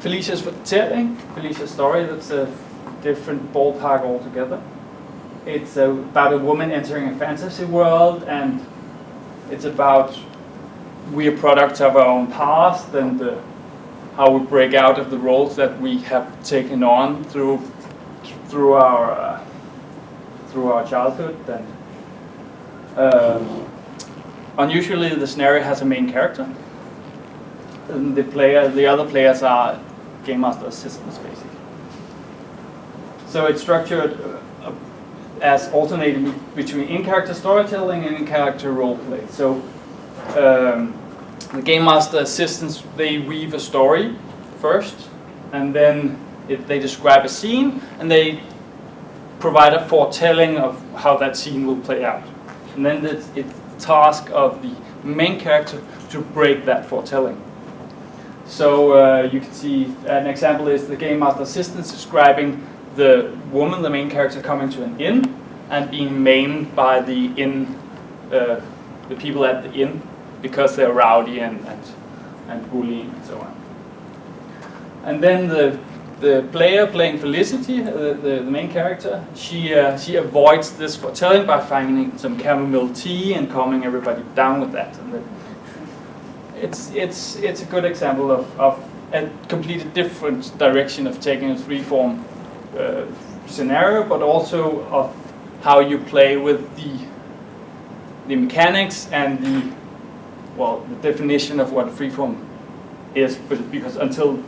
Felicia's fortælling, Felicia's story, that's a different ballpark altogether. It's about a woman entering a fantasy world, and it's about we are products of our own past and how we break out of the roles that we have taken on through our childhood. And unusually, the scenario has a main character. And the other players are game master assistants, basically. So it's structured as alternating between in-character storytelling and in-character roleplay. So the game master assistants, they weave a story first, and then they describe a scene, and they provide a foretelling of how that scene will play out. And then it's the task of the main character to break that foretelling. So you can see an example is the game master assistant describing the woman, the main character, coming to an inn and being maimed by the inn, the people at the inn, because they're rowdy and bullying and so on. And then the player playing Felicity, the main character, she avoids this foretelling by finding some chamomile tea and calming everybody down with that. And it's a good example of a completely different direction of taking a free-form scenario, but also of how you play with the mechanics and the definition of what a freeform is. Because until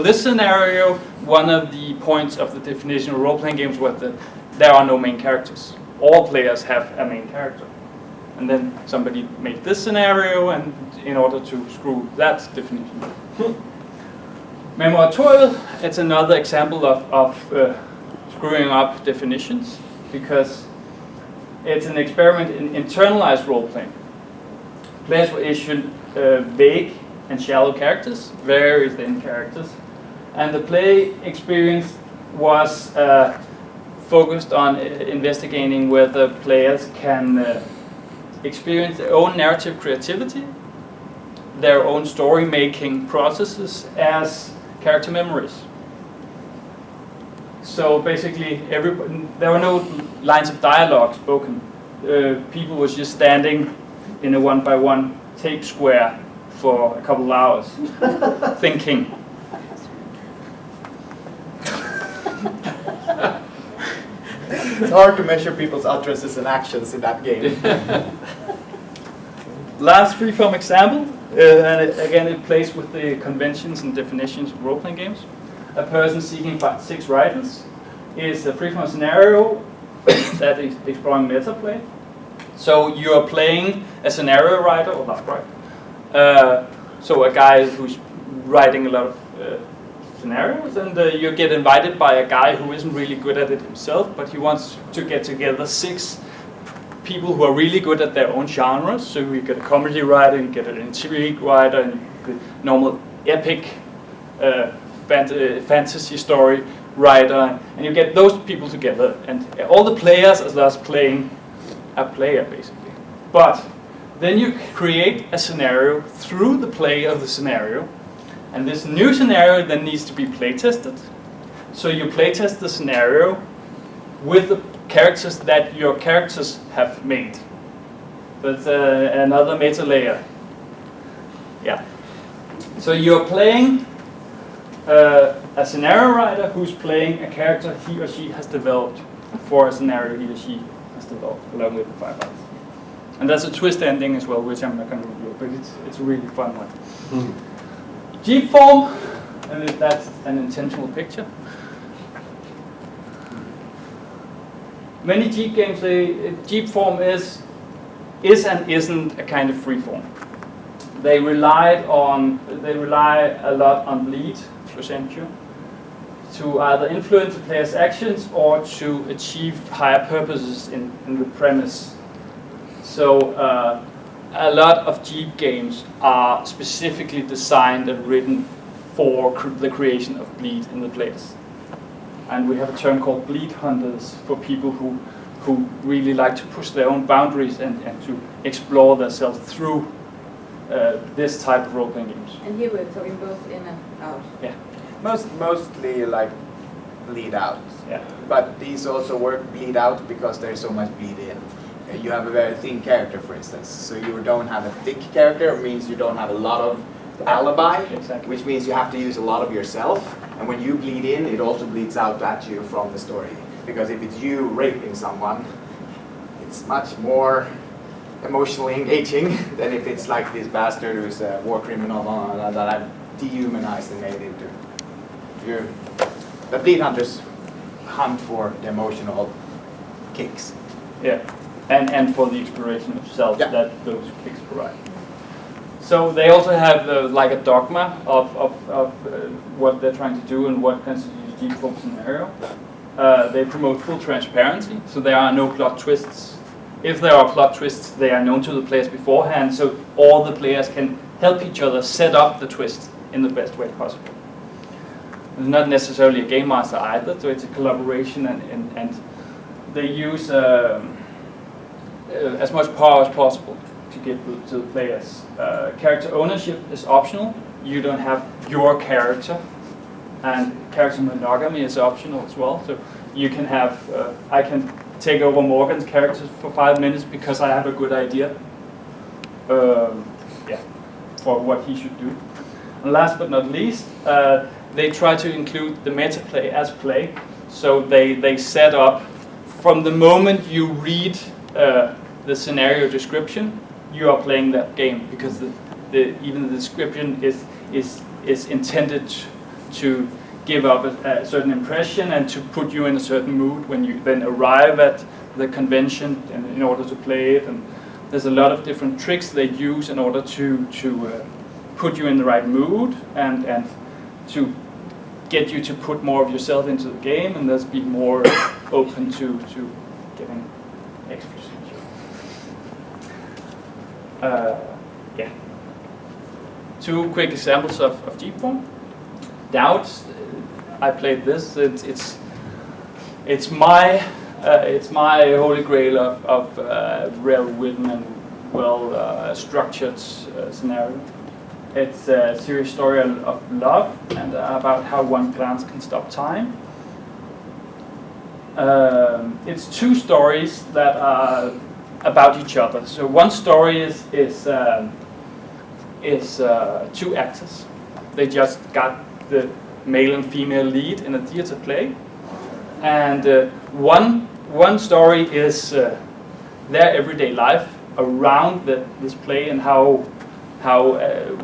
this scenario, one of the points of the definition of role-playing games was that there are no main characters. All players have a main character. And then somebody made this scenario, and in order to screw that definition. Memoratorial, it's another example of screwing up definitions, because it's an experiment in internalized role-playing. Players were issued vague and shallow characters, very thin characters, and the play experience was focused on investigating whether players can experience their own narrative creativity, their own story-making processes as character memories. So basically, there were no lines of dialogue spoken. People was just standing in a one-by-one tape square for a couple of hours, thinking. It's hard to measure people's utterances and actions in that game. Last freeform example, and again it plays with the conventions and definitions of role-playing games. A person seeking 6 writers is a freeform scenario that is exploring meta play. So you are playing a scenario writer, or LARP writer. So a guy who's writing a lot of scenarios, and you get invited by a guy who isn't really good at it himself, but he wants to get together 6 people who are really good at their own genres. So you get a comedy writer, you get an intrigue writer, and the normal epic fantasy story writer, and you get those people together, and all the players are thus playing a player, basically. But then you create a scenario through the play of the scenario, and this new scenario then needs to be play tested. So you play test the scenario with the characters that your characters have made. That's another meta layer. Yeah. So you're playing a scenario writer who's playing a character he or she has developed for a scenario he or she has developed, along with the 5 others. And that's a twist ending as well, which I'm not going to review, but it's a really fun one. Jeep form, and that's an intentional picture. Many Jeep games, Jeep form is and isn't a kind of free form. They rely a lot on bleed, Flocentio, to either influence the player's actions or to achieve higher purposes in the premise. So a lot of Jeep games are specifically designed and written for the creation of bleed in the players. And we have a term called bleed hunters for people who really like to push their own boundaries and to explore themselves through this type of role-playing games. And here we're talking both in and out. Yeah. Mostly like bleed out. Yeah. But these also work bleed out because there's so much bleed in. You have a very thin character, for instance. So you don't have a thick character, it means you don't have a lot of alibi, Exactly. which means you have to use a lot of yourself. And when you bleed in, it also bleeds out at you from the story. Because if it's you raping someone, it's much more emotionally engaging than if it's like this bastard who's a war criminal that I've dehumanized and made into. The bleed hunters hunt for the emotional kicks. Yeah, and for the exploration of self that those kicks provide. So they also have like a dogma of what they're trying to do and what constitutes a default scenario. They promote full transparency, so there are no plot twists. If there are plot twists, they are known to the players beforehand, so all the players can help each other set up the twist in the best way possible. It's not necessarily a game master either, so it's a collaboration, and they use as much power as possible to give to the players. Character ownership is optional. You don't have your character, and character monogamy is optional as well. So you can have, I can take over Morgan's character for 5 minutes because I have a good idea for what he should do. And last but not least, they try to include the meta play as play. So they set up, from the moment you read the scenario description, you are playing that game, because even the description is intended to give up a certain impression and to put you in a certain mood when you then arrive at the convention and in order to play it. And there's a lot of different tricks they use in order to put you in the right mood and to get you to put more of yourself into the game, and thus be more open to getting extra. Yeah. 2 quick examples of deep form. Doubt. I played this. It's my holy grail of well-written and well structured scenario. It's a serious story of love and about how one glance can stop time. It's 2 stories that are about each other. So one story is 2 actors. They just got the male and female lead in a theater play, and one story is their everyday life around this play, and how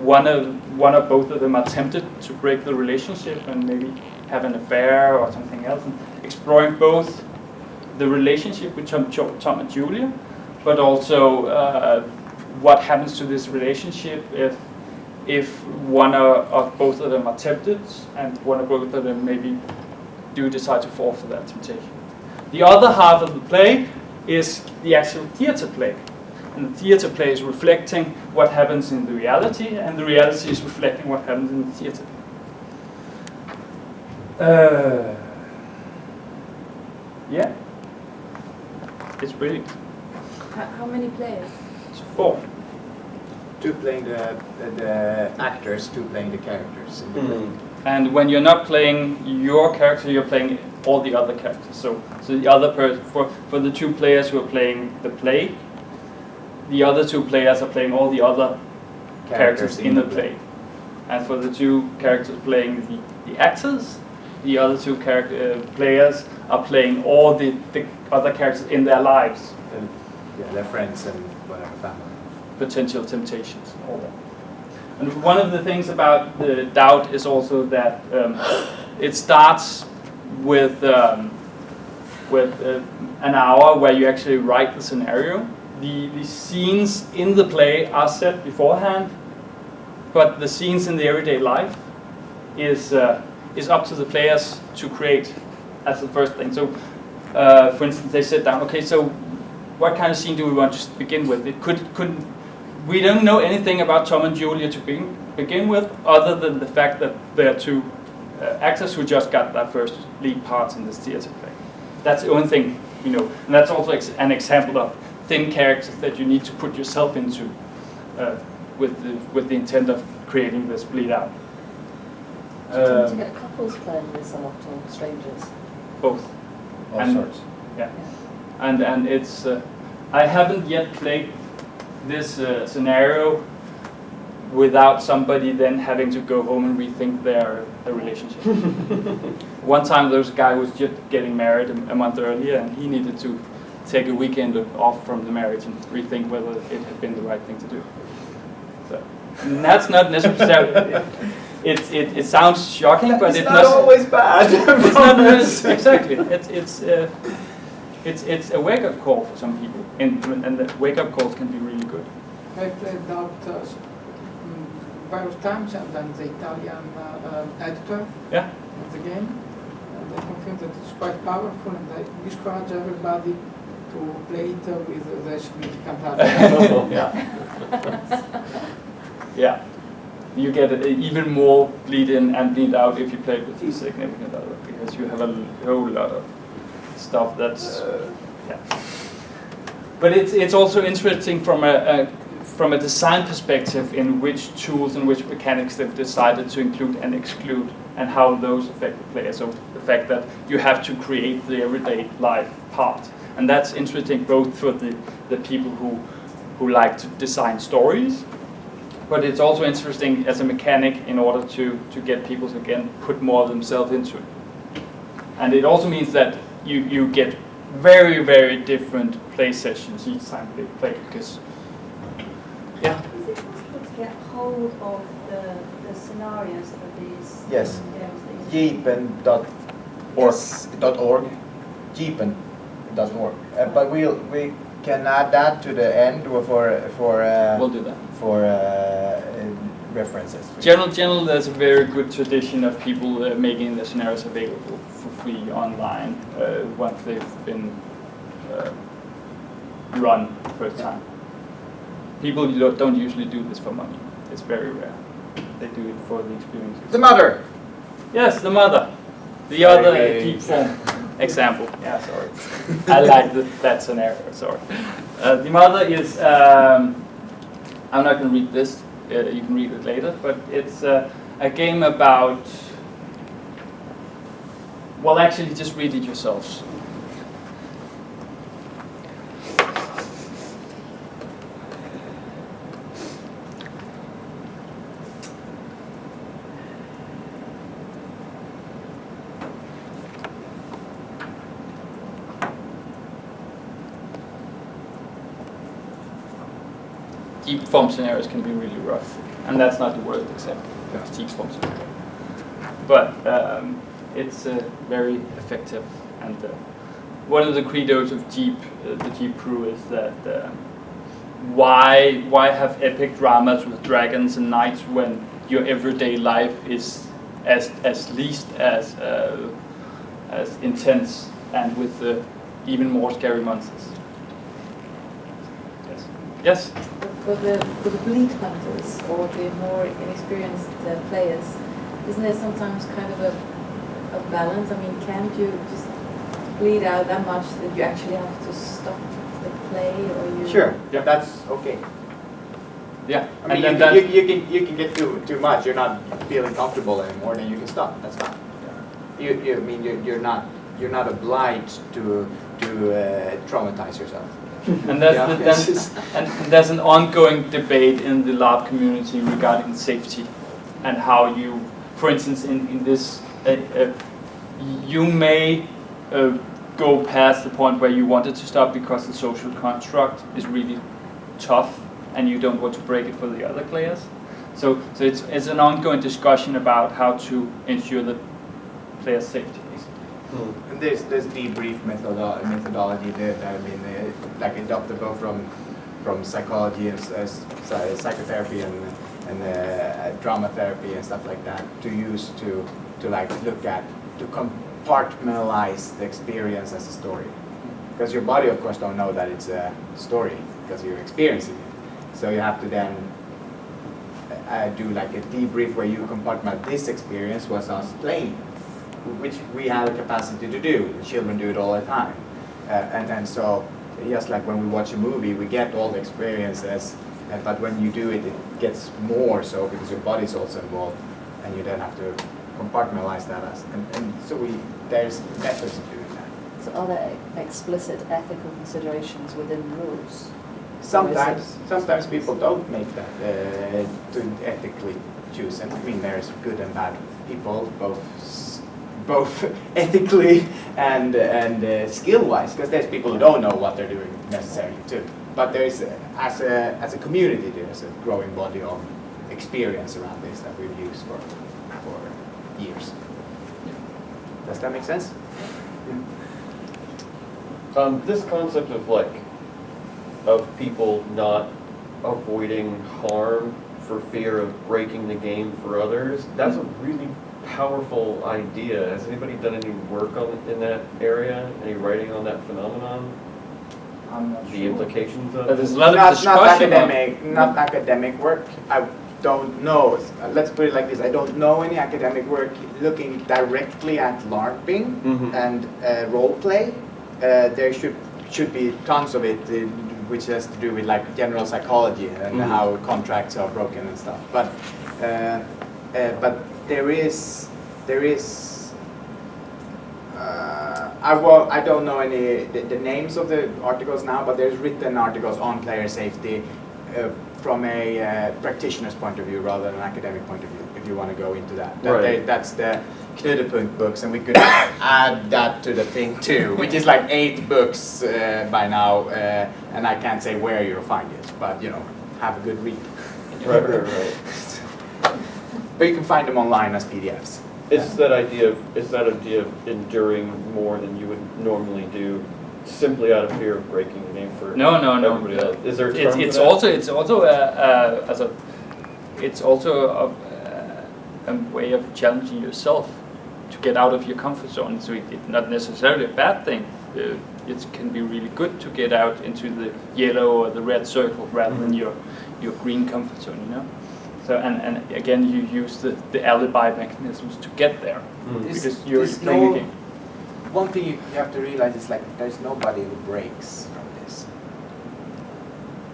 one or both of them are tempted to break the relationship and maybe have an affair or something else, and exploring both the relationship with Tom and Julia, but also what happens to this relationship if one or both of them are tempted, and one or both of them maybe do decide to fall for that temptation. The other half of the play is the actual theater play. And the theater play is reflecting what happens in the reality, and the reality is reflecting what happens in the theater. Yeah. It's brilliant. How many players? It's 4. 2 playing the actors, 2 playing the characters in the play. And when you're not playing your character, you're playing all the other characters. So the other for the 2 players who are playing the play, the other 2 players are playing all the other characters in the play. And for the 2 characters playing the actors, the other 2 players are playing all the other characters in their lives. Their friends and whatever, family. Potential temptations, all that. And one of the things about the doubt is also that it starts with an hour where you actually write the scenario. The scenes in the play are set beforehand, but the scenes in the everyday life is up to the players to create as the first thing. So, for instance, they sit down. Okay, so what kind of scene do we want to begin with? It couldn't. We don't know anything about Tom and Julia to begin with, other than the fact that they're 2 actors who just got their first lead parts in this theater play. That's the only thing we know, and that's also an example of thin characters that you need to put yourself into with the intent of creating this bleed out. Do you tend to get couples playing this a lot, or strangers? Both. All And- sorts. Yeah. And it's I haven't yet played this scenario without somebody then having to go home and rethink their relationship. One time there was a guy who was just getting married a month earlier, and he needed to take a weekend off from the marriage and rethink whether it had been the right thing to do. So, and that's not necessarily. It sounds shocking, but it's not always bad. It's not exactly. It's a wake-up call for some people, and the wake-up calls can be really good. I played out various times, and then the Italian editor Yeah. of the game, and they confirmed that it's quite powerful, and I discourage everybody to play it with the significant other. Yeah. You get even more bleed in and bleed out if you play with the significant other, because you have a whole lot of stuff that's yeah. But it's also interesting from a design perspective in which tools and which mechanics they've decided to include and exclude, and how those affect the player. So the fact that you have to create the everyday life part, and that's interesting both for the people who like to design stories, but it's also interesting as a mechanic in order to get people to again put more of themselves into it. And it also means that you get very, very different play sessions each time they play, because yeah. Is it possible to get hold of the scenarios for these Yes. games that you Jeepen.org. Jeepen.org. But we can add that to the end We'll do that. for references. General, there's a very good tradition of people making the scenarios available for free online once they've been run first time. People don't usually do this for money. It's very rare. They do it for the experience. The mother. Yes, the mother. The Sorry, other we- deep form example. Yeah, sorry. I like that scenario. Sorry. The mother is. I'm not going to read this. You can read it later. But it's a game about. Well, actually, just read it yourselves. Deep form scenarios can be really rough, and that's not the worst example of deep form scenario. But it's very effective, and one of the credos of the Jeep crew is that why have epic dramas with dragons and knights when your everyday life is as least as intense and with even more scary monsters. Yes. Yes. For the bleed hunters or the more inexperienced players, isn't there sometimes kind of a balance? I mean, can't you just bleed out that much that you actually have to stop the play, or you? Sure. Yeah. That's okay. Yeah. I mean, and then you can get too much. You're not feeling comfortable anymore. Then you can stop. That's fine. I mean, you're not obliged to traumatize yourself. And that's Yeah. and there's an ongoing debate in the LARP community regarding safety and how you, for instance, in this, you may go past the point where you wanted to stop because the social construct is really tough and you don't want to break it for the other players. So it's an ongoing discussion about how to ensure the players' safety. And there's debrief methodology that I mean, like adopted both from psychology and psychotherapy and drama therapy and stuff like that to use to like look at, to compartmentalize the experience as a story, because your body of course don't know that it's a story because you're experiencing it. So you have to then do like a debrief where you compartmentalize this experience was us playing, which we have a capacity to do. Children do it all the time. And so, just like when we watch a movie, we get all the experiences But when you do it, it gets more so because your body's also involved, and you then have to compartmentalize that and so there's methods of doing that. So are there explicit ethical considerations within rules? Sometimes people don't make that to ethically choose, and I mean there's good and bad people, both ethically and skill-wise, because there's people who don't know what they're doing necessarily too. But there's as a community there's a growing body of experience around this that we've used for years. Does that make sense? This concept of people not avoiding harm for fear of breaking the game for others, that's a really powerful idea. Has anybody done any work in that area? Any writing on that phenomenon? I'm not The sure. implications of But it? there's a lot of Not discussion. not academic work. I don't know. Let's put it like this. I don't know any academic work looking directly at LARPing and role play. There should be tons of it, which has to do with like general psychology and how contracts are broken and stuff. But there is. I don't know any the names of the articles now, but there's written articles on player safety from a practitioner's point of view rather than an academic point of view. If you want to go into that, that's the Knudepunkt books, and we could add that to the thing too, which is like 8 books by now, and I can't say where you'll find it, but have a good read. Right. But you can find them online as PDFs. It's that idea of enduring more than you would normally do, simply out of fear of breaking the game for No. everybody else. Is there a term It's for that? it's also a way of challenging yourself to get out of your comfort zone. So it's not necessarily a bad thing. It can be really good to get out into the yellow or the red circle rather than your green comfort zone. So and again, you use the alibi mechanisms to get there because you're playing a game. One thing you have to realize is there's nobody who breaks from this.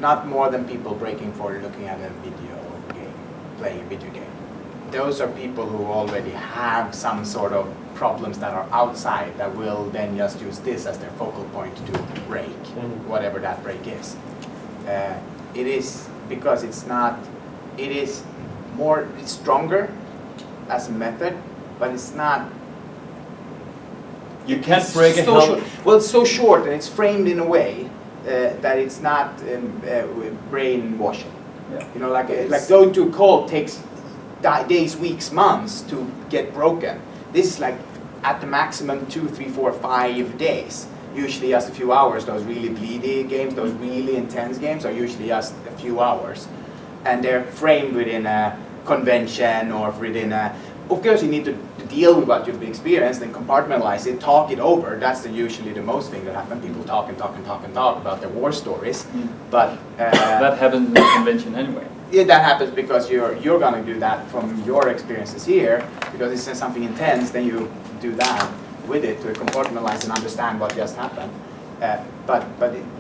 Not more than people breaking for looking at a video game, playing a video game. Those are people who already have some sort of problems that are outside that will then just use this as their focal point to break, whatever that break is. It is because it's not. It is more. It's stronger as a method, but it's not. You can't break a so helmet. short. Well, it's so short and it's framed in a way that it's not brainwashing. Yeah. Like going to a cult takes days, weeks, months to get broken. This is like at the maximum 2, 3, 4, 5 days. Usually just a few hours. Those really bleedy games, those really intense games are usually just a few hours. And they're framed within a convention or within a... Of course, you need to deal with what you've experienced and compartmentalize it, talk it over. That's usually the most thing that happens. People talk about their war stories. But that happens in the convention anyway. Yeah, that happens because you're going to do that from your experiences here. Because it's something intense, then you do that with it to compartmentalize and understand what just happened. But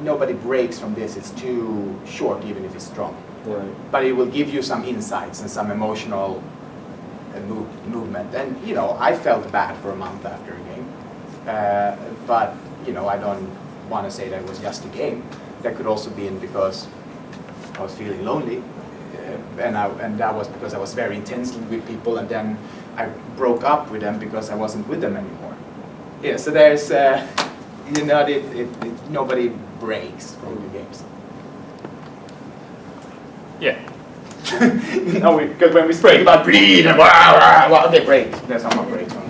nobody breaks from this. It's too short, even if it's strong. Right. But it will give you some insights and some emotional movement. And I felt bad for a month after a game, but I don't want to say that it was just a game. That could also be because I was feeling lonely, and that was because I was very intensely with people, and then I broke up with them because I wasn't with them anymore. Yeah, so there's nobody breaks from the games. Yeah. No, because when we speak about breed and they break. There's someone breaks from